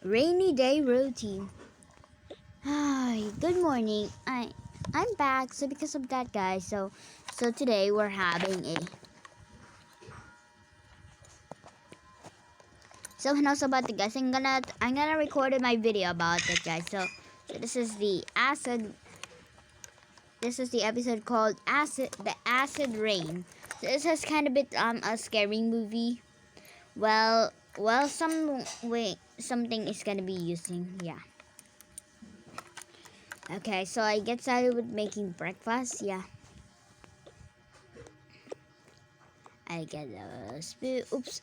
Rainy day routine. Hi, good morning. I'm back. So because of that, guys, so today we're having a so how's about the guys? I'm gonna record my video about it, guys. So this is the acid. This is the episode called acid rain. So this is kind of bit a scary movie. Well, something is gonna be using, yeah. Okay, so I get started with making breakfast. Yeah, I get a spoon. Oops,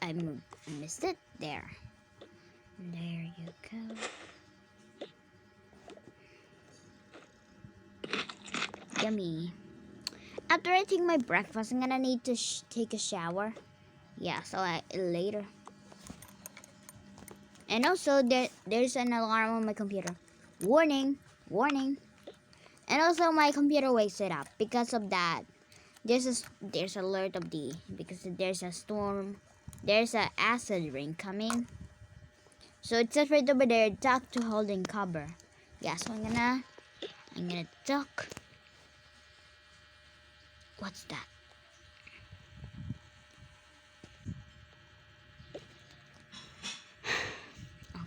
missed it. There you go. Yummy. After I take my breakfast, I'm gonna need to take a shower. Yeah, so later. And also there's an alarm on my computer. Warning, warning. And also my computer wakes it up because of that. There's alert of the because there's a storm. There's a acid rain coming. So it says right over there, duck to holding cover. Yeah, so I'm gonna duck. What's that?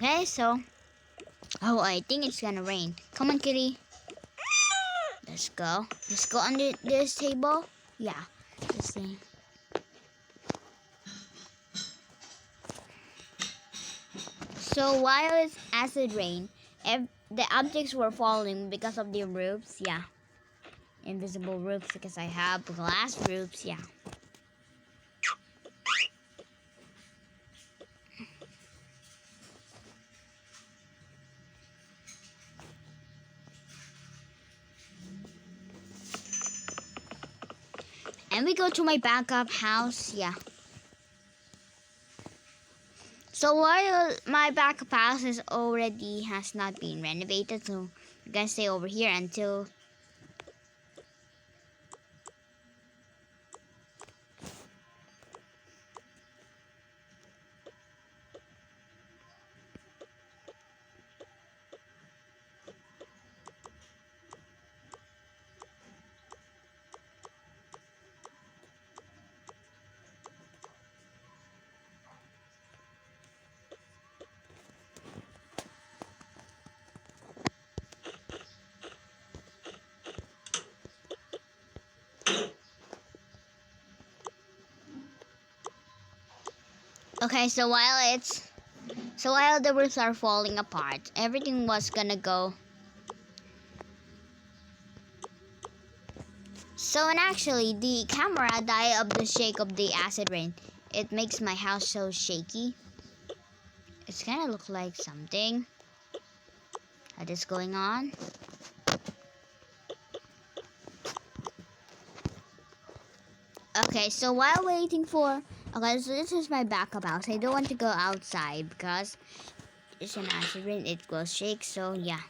Okay, so I think it's gonna rain. Come on, kitty. Let's go. Let's go under this table. Yeah, this thing. So while it's acid rain, the objects were falling because of the roofs. Yeah, invisible roofs because I have glass roofs. Yeah. And we go to my backup house. Yeah. So while my backup house has not been renovated, so we're gonna stay over here until. Okay, so while the roofs are falling apart, everything was gonna go. So and actually, the camera died of the shake of the acid rain. It makes my house so shaky. It's kind of look like something that is going on. Okay, so while waiting for... Okay, so this is my backup house. I don't want to go outside because it's an acid rain. It will shake, so yeah.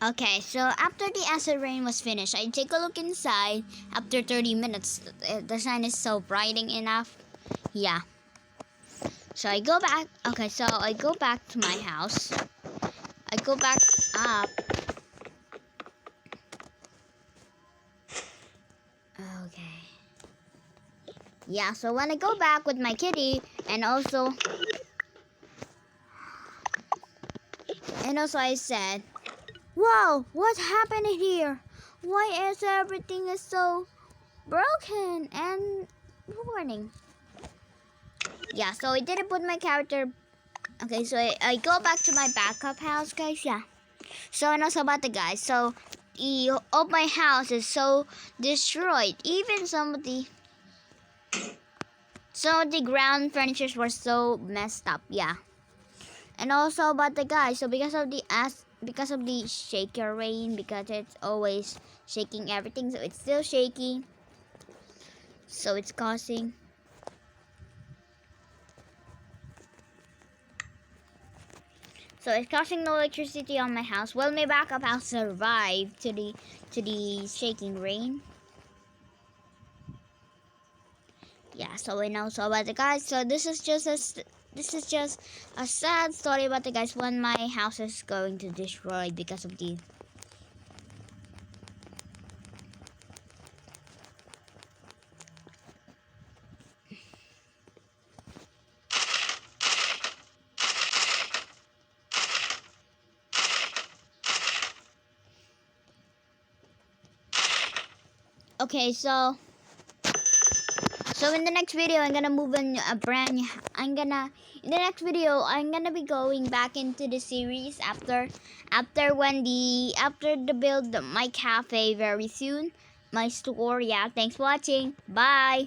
Okay, so after the acid rain was finished, I take a look inside. After 30 minutes, the sun is so brightening enough. Yeah. So I go back. Okay, so I go back to my house. I go back up. Okay. Yeah, so when I go back with my kitty and also I said, "Whoa, what's happening here? Why is everything is so broken and warning?" Yeah, so I didn't put my character Okay, so I go back to my backup house, guys. Yeah. So and also about the guys. So the of my house is so destroyed. Even some of the ground furnitures were so messed up. Yeah. And also about the guys. So because of the shaker rain, because it's always shaking everything, so it's still shaking. So it's causing. So it's causing no electricity on my house. Well, my backup house survived to the shaking rain. Yeah. So we know so about the guys. So this is just a sad story about the guys when my house is going to destroy because of the. Okay, so in the next video, I'm gonna move in a brand new. In the next video, I'm gonna be going back into the series after the build my cafe very soon, my store. Yeah, thanks for watching. Bye.